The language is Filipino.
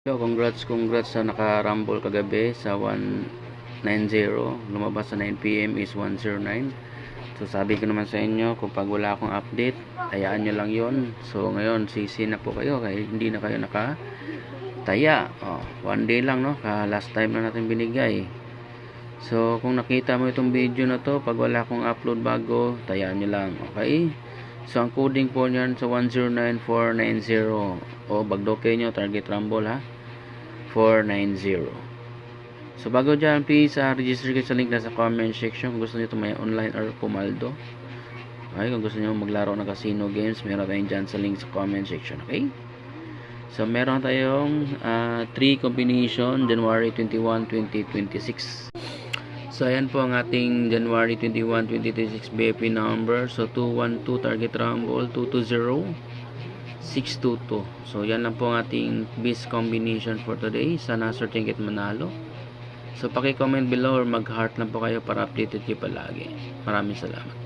So, congrats sa naka-rumble kagabi sa 190. Lumabas sa 9 PM is 109. So, sabi ko naman sa inyo, kung pag wala akong update, tayaan nyo lang yon. So, ngayon, sisi na po kayo kaya hindi na kayo nakataya. One day lang, no? Last time na natin binigay. So, kung nakita mo itong video na to, pag wala akong upload bago, tayaan nyo lang. Okay? So, ang coding po niyan sa 109490. Bagdoke nyo, target rumble ha. 490. So bago dyan, please register kayo sa link na sa comment section kung gusto nyo ito may online or pumaldo. Okay, kung gusto nyo maglaro ng casino games, meron tayong dyan sa link sa comment section. Okay, so meron tayong 3 combination January 21, 2026. So ayan po ang ating January 21, 2026 BFP number. So 212 target rumble, 220, 622. So yan lang po ang ating best combination for today. Sana certain get manalo. So paki-comment below or mag-heart lang po kayo para updated kayo palagi. Maraming salamat.